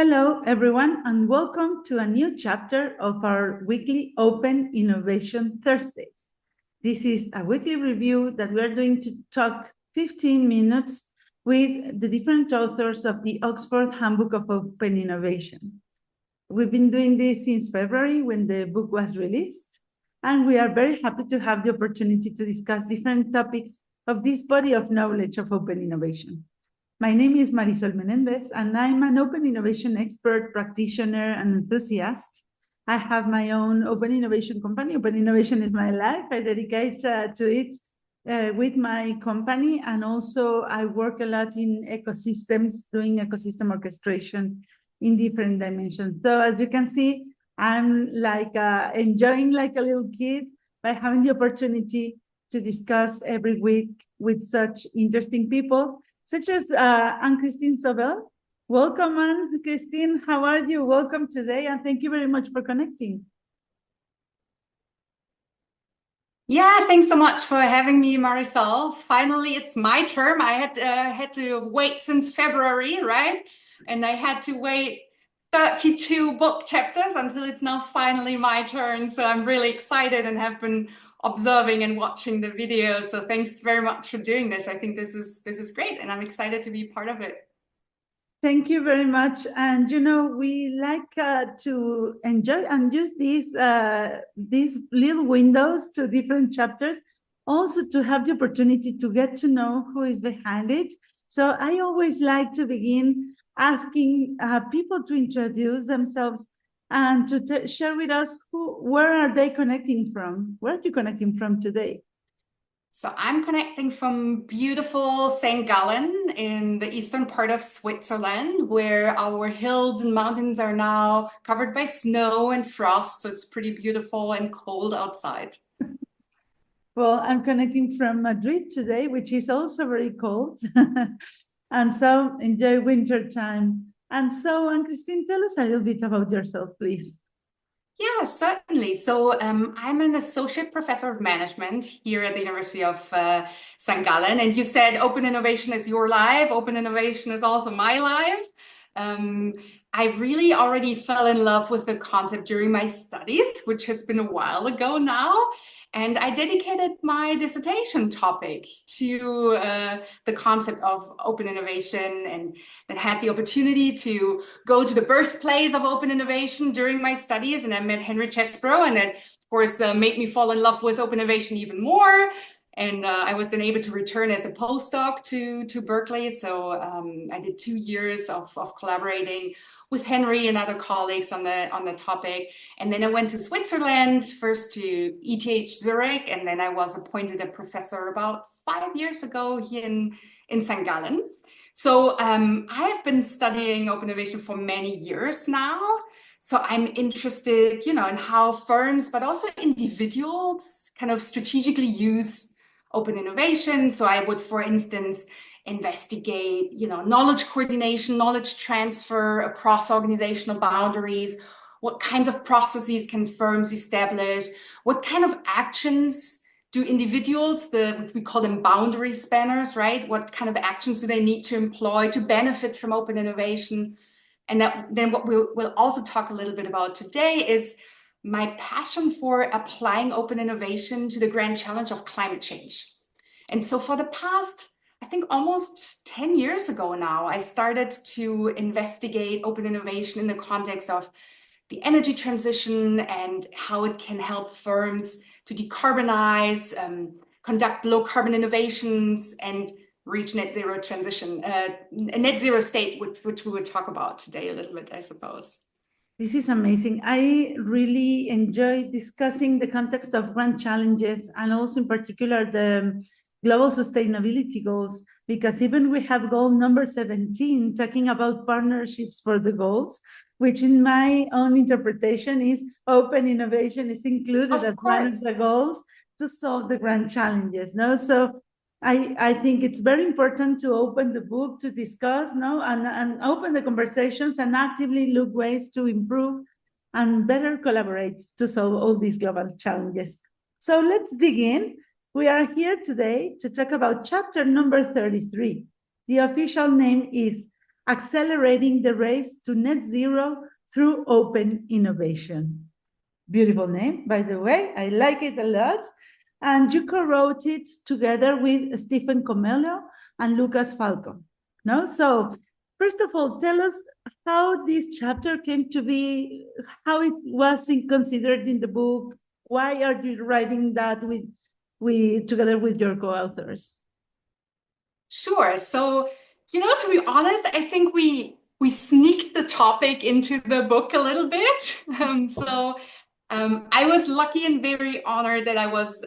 Hello, everyone, and welcome to a new chapter of our weekly Open Innovation Thursdays. This is a weekly review that we are doing to talk 15 minutes with the different authors of the Oxford Handbook of Open Innovation. We've been doing this since February when the book was released, and we are very happy to have the opportunity to discuss different topics of this body of knowledge of open innovation. My name is Marisol Menendez, and I'm an open innovation expert, practitioner, and enthusiast. I have my own open innovation company. Open innovation is my life. I dedicate to it with my company, and also I work a lot in ecosystems, doing ecosystem orchestration in different dimensions. So as you can see, I'm like enjoying like a little kid by having the opportunity to discuss every week with such interesting people, such as Ann-Kristin Zobel. Welcome, Ann-Kristin. How are you? Welcome today, and thank you very much for connecting. Yeah, thanks so much for having me, Marisol. Finally, it's my term. I had to wait since February, right? And I had to wait 32 book chapters until it's now finally my turn. So I'm really excited and have been observing and watching the videos. So thanks very much for doing this. I think this is great, and I'm excited to be part of it. Thank you very much. And we like to enjoy and use these little windows to different chapters, also to have the opportunity to get to know who is behind it. So I always like to begin asking people to introduce themselves and to share with us where are they connecting from? Where are you connecting from today? So I'm connecting from beautiful St. Gallen in the eastern part of Switzerland, where our hills and mountains are now covered by snow and frost. So it's pretty beautiful and cold outside. Well, I'm connecting from Madrid today, which is also very cold. And so enjoy winter time. And so, Ann-Kristin, tell us a little bit about yourself, please. Yeah, certainly. So I'm an associate professor of management here at the University of St. Gallen. And you said open innovation is your life. Open innovation is also my life. I really already fell in love with the concept during my studies, which has been a while ago now. And I dedicated my dissertation topic to the concept of open innovation, and then had the opportunity to go to the birthplace of open innovation during my studies. And I met Henry Chesbrough, and that, of course, made me fall in love with open innovation even more. And I was then able to return as a postdoc to Berkeley. So I did 2 years of collaborating with Henry and other colleagues on the topic. And then I went to Switzerland, first to ETH Zurich, and then I was appointed a professor about 5 years ago here in St. Gallen. So I have been studying open innovation for many years now. So I'm interested, in how firms, but also individuals kind of strategically use open innovation. So I would, for instance, investigate, knowledge coordination, knowledge transfer across organizational boundaries. What kinds of processes can firms establish? What kind of actions do individuals, we call them boundary spanners, right? What kind of actions do they need to employ to benefit from open innovation? And then what we'll also talk a little bit about today is my passion for applying open innovation to the grand challenge of climate change. And so for the past, I think almost 10 years ago now, I started to investigate open innovation in the context of the energy transition and how it can help firms to decarbonize, conduct low carbon innovations, and reach net zero transition, a net zero state, which we would talk about today a little bit, I suppose. This is amazing. I really enjoy discussing the context of grand challenges, and also in particular the global sustainability goals, because even we have goal number 17 talking about partnerships for the goals, which in my own interpretation is open innovation is included as one of the goals to solve the grand challenges. No, so I think it's very important to open the book to discuss, and open the conversations and actively look ways to improve and better collaborate to solve all these global challenges. So let's dig in. We are here today to talk about chapter number 33. The official name is accelerating the race to net zero through open innovation. Beautiful name, by the way. I like it a lot. And you co-wrote it together with Stephen Comello and Lucas Falcon. No? So first of all, tell us how this chapter came to be, how it was considered in the book. Why are you writing that together with your co-authors? Sure. So, to be honest, I think we sneaked the topic into the book a little bit. I was lucky and very honored that I was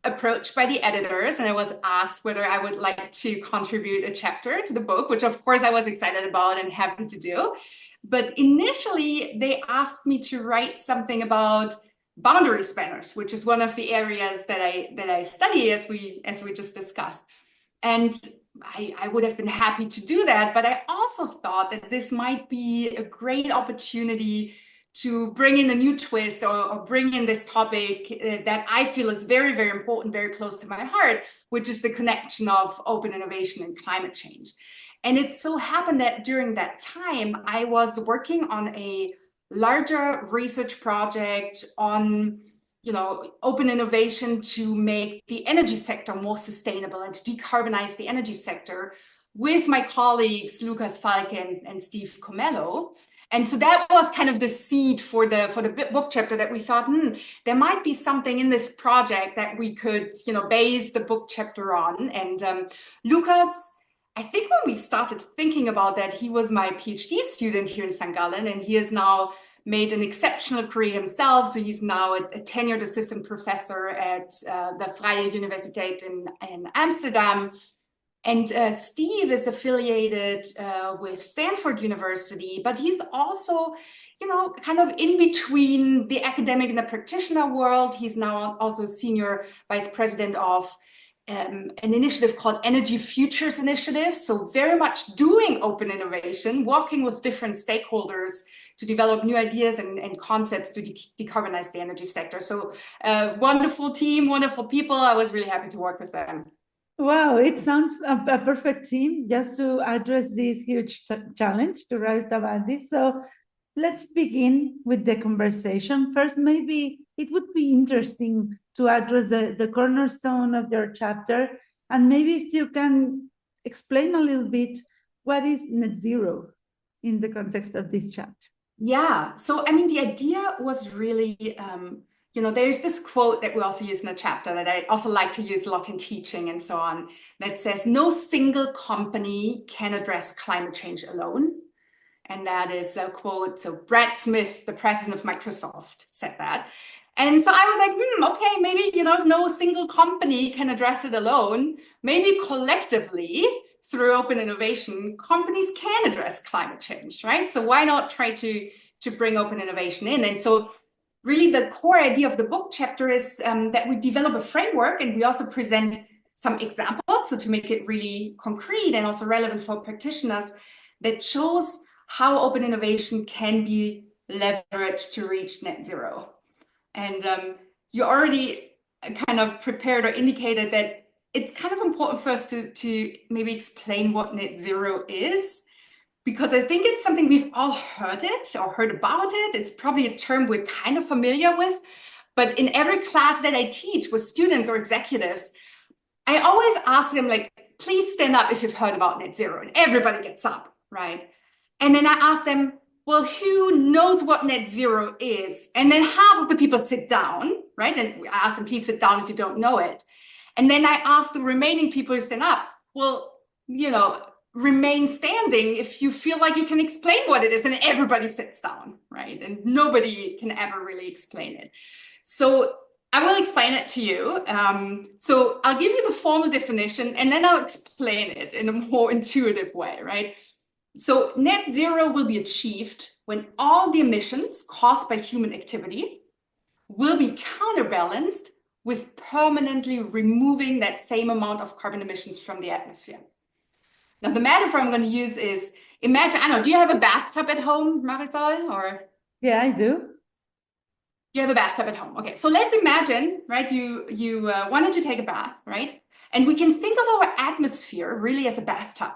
approached by the editors and I was asked whether I would like to contribute a chapter to the book, which of course I was excited about and happy to do. But initially, they asked me to write something about boundary spanners, which is one of the areas that I study, as we just discussed. And I would have been happy to do that, but I also thought that this might be a great opportunity to bring in a new twist or bring in this topic that I feel is very, very important, very close to my heart, which is the connection of open innovation and climate change. And it so happened that during that time, I was working on a larger research project on open innovation to make the energy sector more sustainable and to decarbonize the energy sector with my colleagues, Lucas Falken and Steve Comello. And so that was kind of the seed for the book chapter that we thought, there might be something in this project that we could, base the book chapter on. And Lucas, I think when we started thinking about that, he was my PhD student here in St. Gallen, and he is now made an exceptional career himself. So he's now a tenured assistant professor at the Vrije Universiteit in Amsterdam. And Steve is affiliated with Stanford University, but he's also, kind of in between the academic and the practitioner world. He's now also senior vice president of an initiative called Energy Futures Initiative. So very much doing open innovation, working with different stakeholders to develop new ideas and concepts to decarbonize the energy sector. So wonderful team, wonderful people. I was really happy to work with them. Wow, it sounds a perfect team just to address this huge challenge to write about this. So let's begin with the conversation. First, maybe it would be interesting to address the cornerstone of your chapter. And maybe if you can explain a little bit what is net zero in the context of this chapter. Yeah, so I mean, the idea was really, there's this quote that we also use in the chapter that I also like to use a lot in teaching and so on, that says, no single company can address climate change alone. And that is a quote. So Brad Smith, the president of Microsoft, said that. And so I was like, okay, maybe, if no single company can address it alone, maybe collectively through open innovation, companies can address climate change, right? So why not try to bring open innovation in? And so really the core idea of the book chapter is that we develop a framework and we also present some examples, so to make it really concrete and also relevant for practitioners, that shows how open innovation can be leveraged to reach net zero. And you already kind of prepared or indicated that it's kind of important for us to maybe explain what net zero is, because I think it's something we've all heard it or heard about it. It's probably a term we're kind of familiar with, but in every class that I teach with students or executives, I always ask them, like, please stand up if you've heard about net zero, and everybody gets up, right? And then I ask them, well, who knows what net zero is? And then half of the people sit down, right? And I ask them, please sit down if you don't know it. And then I ask the remaining people who stand up, well, remain standing if you feel like you can explain what it is. And everybody sits down, right? And nobody can ever really explain it. So I will explain it to you. So I'll give you the formal definition and then I'll explain it in a more intuitive way, right? So net zero will be achieved when all the emissions caused by human activity will be counterbalanced with permanently removing that same amount of carbon emissions from the atmosphere. Now, the metaphor I'm going to use is, imagine, I don't know, do you have a bathtub at home, Marisol? Or? Yeah, I do. You have a bathtub at home. Okay, so let's imagine, right, you wanted to take a bath, right? And we can think of our atmosphere really as a bathtub.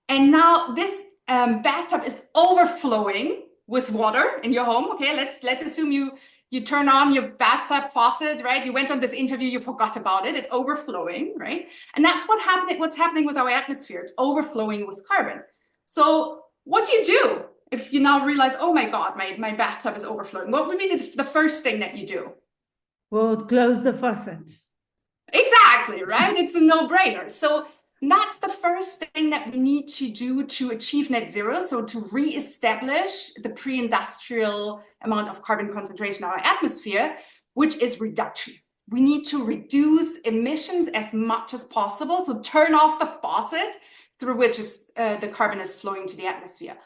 And now this bathtub is overflowing with water in your home. Okay, let's assume you turn on your bathtub faucet, right? You went on this interview, you forgot about it. It's overflowing, right? And that's what's happening with our atmosphere. It's overflowing with carbon. So what do you do if you now realize, oh my God, my bathtub is overflowing? What would be the first thing that you do? Well, close the faucet. Exactly, right? It's a no-brainer. So that's the first thing that we need to do to achieve net zero. So to re-establish the pre-industrial amount of carbon concentration in our atmosphere, which is reduction. We need to reduce emissions as much as possible. So turn off the faucet through which the carbon is flowing to the atmosphere.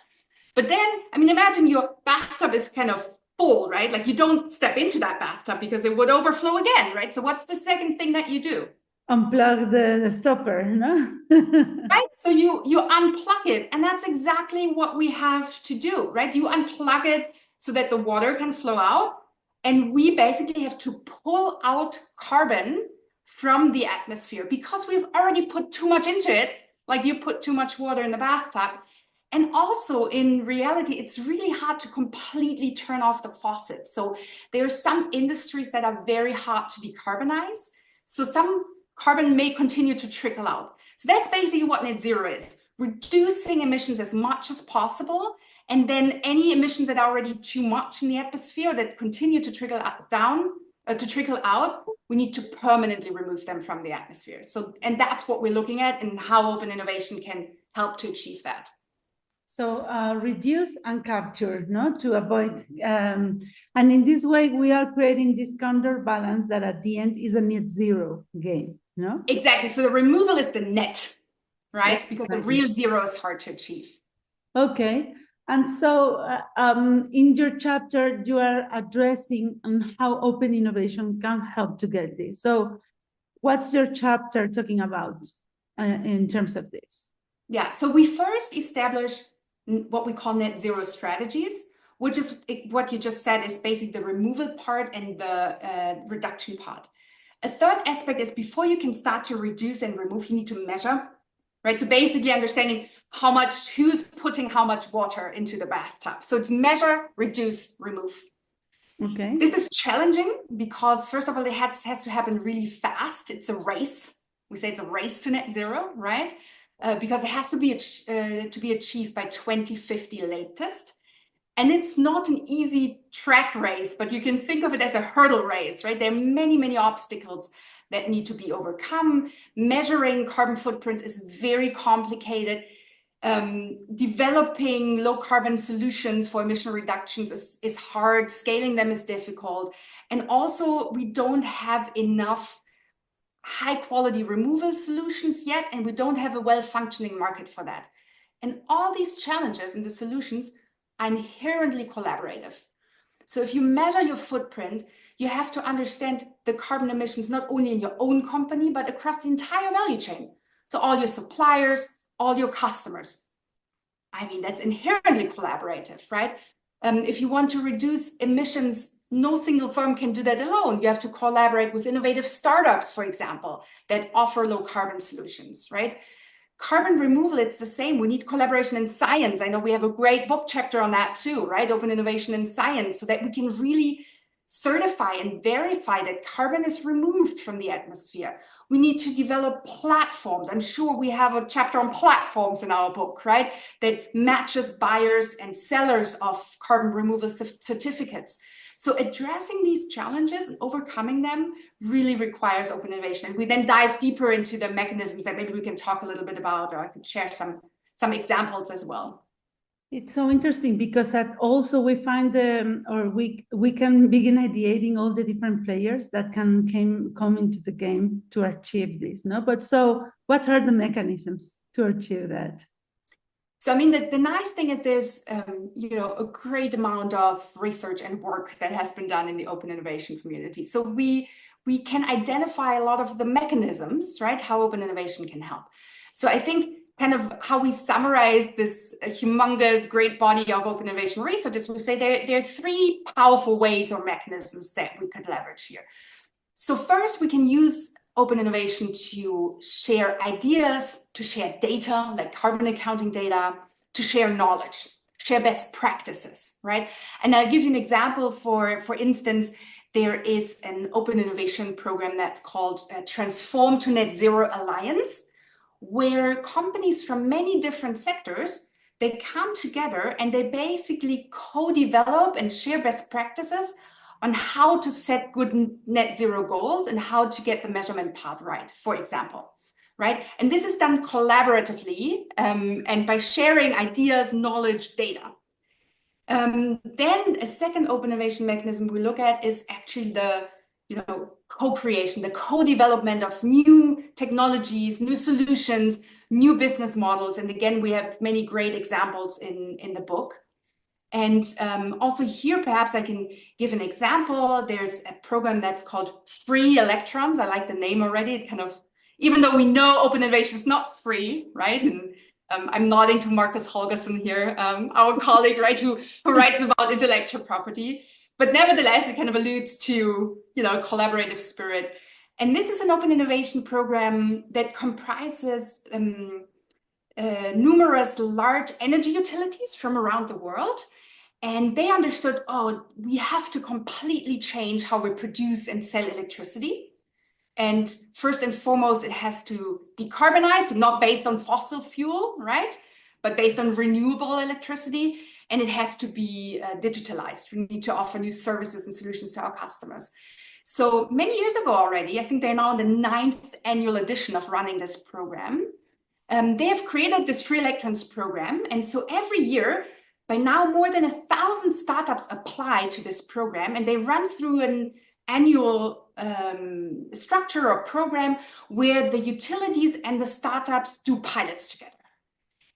But then, I mean, imagine your bathtub is kind of full, right? Like you don't step into that bathtub because it would overflow again, right? So what's the second thing that you do? Unplug the stopper, no? Right? So you unplug it, and that's exactly what we have to do, right? You unplug it so that the water can flow out, and we basically have to pull out carbon from the atmosphere because we've already put too much into it, like you put too much water in the bathtub. And also in reality, it's really hard to completely turn off the faucet. So there are some industries that are very hard to decarbonize. So some carbon may continue to trickle out. So that's basically what net zero is, reducing emissions as much as possible. And then any emissions that are already too much in the atmosphere that continue to trickle out, we need to permanently remove them from the atmosphere. So, and that's what we're looking at and how open innovation can help to achieve that. So reduce and capture, no, to avoid, and in this way we are creating this counterbalance that at the end is a net zero game, no? Exactly. So the removal is the net, right? Yeah, because the real zero is hard to achieve. Okay, and so in your chapter you are addressing on how open innovation can help to get this. So what's your chapter talking about in terms of this? Yeah. So we first establish what we call net zero strategies, which is what you just said is basically the removal part and the reduction part. A third aspect is before you can start to reduce and remove, you need to measure, right? So basically understanding who's putting how much water into the bathtub. So it's measure, reduce, remove. Okay. This is challenging because first of all, it has to happen really fast. It's a race. We say it's a race to net zero, right? Because it has to be achieved by 2050 latest. And it's not an easy track race, but you can think of it as a hurdle race, right? There are many, many obstacles that need to be overcome. Measuring carbon footprints is very complicated. Developing low carbon solutions for emission reductions is hard. Scaling them is difficult. And also we don't have enough high quality removal solutions yet, and we don't have a well-functioning market for that. And all these challenges and the solutions are inherently collaborative. So if you measure your footprint, you have to understand the carbon emissions not only in your own company, but across the entire value chain. So all your suppliers, all your customers. I mean, that's inherently collaborative, right? If you want to reduce emissions, no single firm can do that alone. You have to collaborate with innovative startups, for example, that offer low carbon solutions, right? Carbon removal, it's the same. We need collaboration in science. I know we have a great book chapter on that too, right? Open innovation in science, so that we can really certify and verify that carbon is removed from the atmosphere. We need to develop platforms. I'm sure we have a chapter on platforms in our book, right? That matches buyers and sellers of carbon removal certificates. So addressing these challenges and overcoming them really requires open innovation. We then dive deeper into the mechanisms that maybe we can talk a little bit about, or I could share some examples as well. It's so interesting because that also we find we can begin ideating all the different players that can come into the game to achieve this, no? But so what are the mechanisms to achieve that? So, I mean, the nice thing is there's, a great amount of research and work that has been done in the open innovation community. So we can identify a lot of the mechanisms, right? How open innovation can help. So I think kind of how we summarize this humongous great body of open innovation research is we say there are three powerful ways or mechanisms that we could leverage here. So first, we can use open innovation to share ideas, to share data, like carbon accounting data, to share knowledge, share best practices, right? And I'll give you an example. For instance, there is an open innovation program that's called Transform to Net Zero Alliance, where companies from many different sectors, they come together and they basically co-develop and share best practices on how to set good net zero goals and how to get the measurement part right, for example, right? And this is done collaboratively and by sharing ideas, knowledge, data. Then a second open innovation mechanism we look at is actually the co-creation, the co-development of new technologies, new solutions, new business models. And again, we have many great examples in the book. And also here, perhaps I can give an example. There's a program that's called Free Electrons. I like the name already. It kind of, even though we know open innovation is not free, right? And I'm nodding to Marcus Holgerson here, our colleague, right, who writes about intellectual property. But nevertheless, it kind of alludes to, collaborative spirit. And this is an open innovation program that comprises numerous large energy utilities from around the world. And they understood, we have to completely change how we produce and sell electricity. And first and foremost, it has to decarbonize, so not based on fossil fuel, right? But based on renewable electricity. And it has to be digitalized. We need to offer new services and solutions to our customers. So many years ago already, I think they're now in the 9th annual edition of running this program. They have created this Free Electrons program. And so every year, by now, more than 1,000 startups apply to this program, and they run through an annual structure or program where the utilities and the startups do pilots together.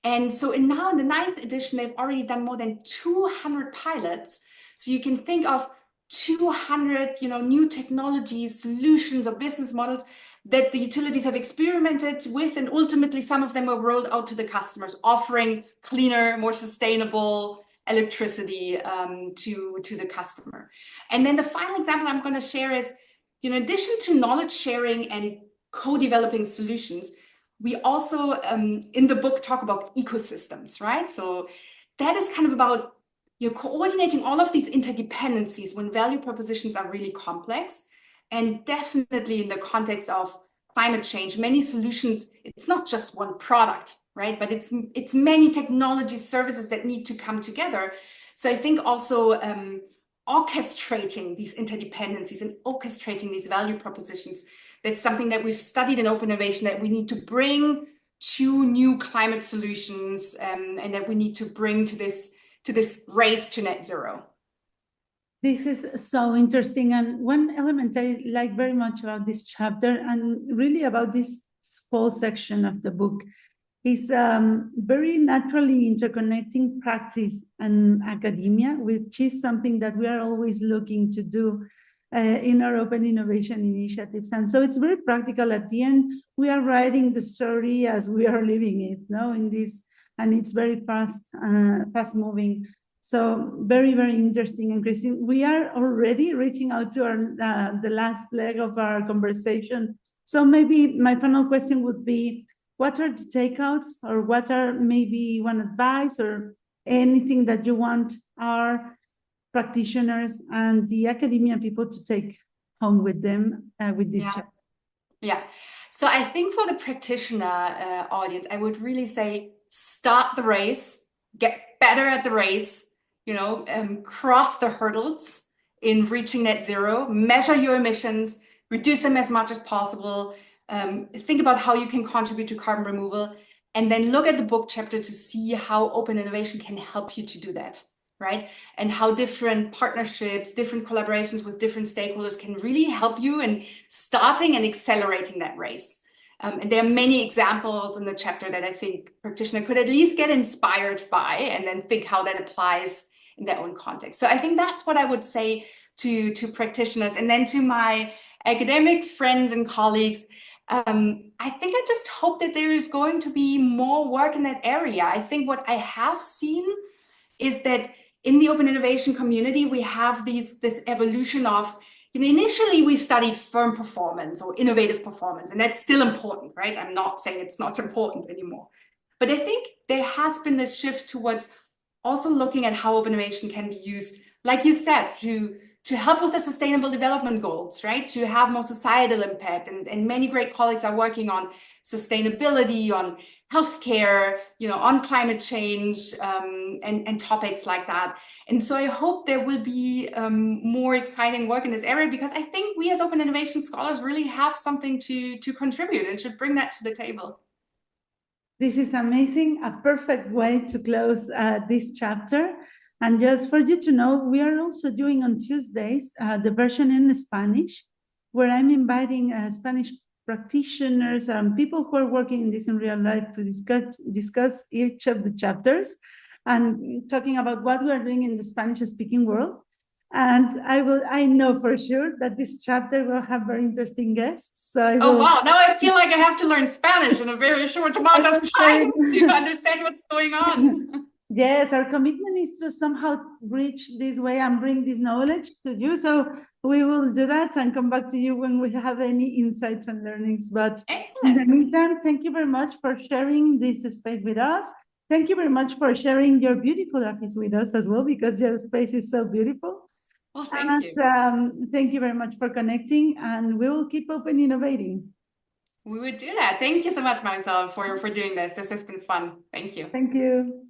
And so now in the 9th edition, they've already done more than 200 pilots. So you can think of 200 new technologies, solutions, or business models that the utilities have experimented with, and ultimately some of them were rolled out to the customers, offering cleaner, more sustainable electricity to the customer. And then the final example I'm going to share is, in addition to knowledge sharing and co-developing solutions, we also in the book talk about ecosystems, right? So that is kind of about coordinating all of these interdependencies when value propositions are really complex. And definitely in the context of climate change, many solutions, it's not just one product, right? But it's many technology services that need to come together. So I think also orchestrating these interdependencies and orchestrating these value propositions, that's something that we've studied in open innovation, that we need to bring to new climate solutions and that we need to bring to this race to net zero. This is so interesting. And one element I like very much about this chapter, and really about this whole section of the book, is very naturally interconnecting practice and academia, which is something that we are always looking to do in our open innovation initiatives. And so it's very practical. At the end, we are writing the story as we are living it, in this, and it's very fast moving. So very, very interesting. And Kristin, we are already reaching out to the last leg of our conversation. So maybe my final question would be, what are the takeouts, or what are maybe one advice or anything that you want our practitioners and the academia people to take home with them with this chapter? Yeah. So I think for the practitioner audience, I would really say, start the race, get better at the race, cross the hurdles in reaching net zero, measure your emissions, reduce them as much as possible, think about how you can contribute to carbon removal, and then look at the book chapter to see how open innovation can help you to do that, right? And how different partnerships, different collaborations with different stakeholders can really help you in starting and accelerating that race. And there are many examples in the chapter that I think practitioner could at least get inspired by, and then think how that applies in their own context. So I think that's what I would say to practitioners. And then to my academic friends and colleagues, I think I just hope that there is going to be more work in that area. I think what I have seen is that in the open innovation community, we have this evolution of initially we studied firm performance or innovative performance, and that's still important, right? I'm not saying it's not important anymore. But I think there has been this shift towards also looking at how open innovation can be used, like you said, to help with the sustainable development goals, right? To have more societal impact. And many great colleagues are working on sustainability, on healthcare, on climate change, and topics like that. And so I hope there will be more exciting work in this area, because I think we as open innovation scholars really have something to contribute and should bring that to the table. This is amazing, a perfect way to close this chapter. And just for you to know, we are also doing on Tuesdays the version in Spanish, where I'm inviting Spanish practitioners and people who are working in this in real life to discuss each of the chapters and talking about what we are doing in the Spanish-speaking world. And I know for sure that this chapter will have very interesting guests. So oh, wow. Now I feel like I have to learn Spanish in a very short amount of time to understand what's going on. Yes, our commitment is to somehow reach this way and bring this knowledge to you. So we will do that and come back to you when we have any insights and learnings. But excellent. In the meantime, thank you very much for sharing this space with us. Thank you very much for sharing your beautiful office with us as well, because your space is so beautiful. Well, thank you. Thank you very much for connecting, and we will keep open innovating. We would do that. Thank you so much, Marisol, for doing this. This has been fun. Thank you. Thank you.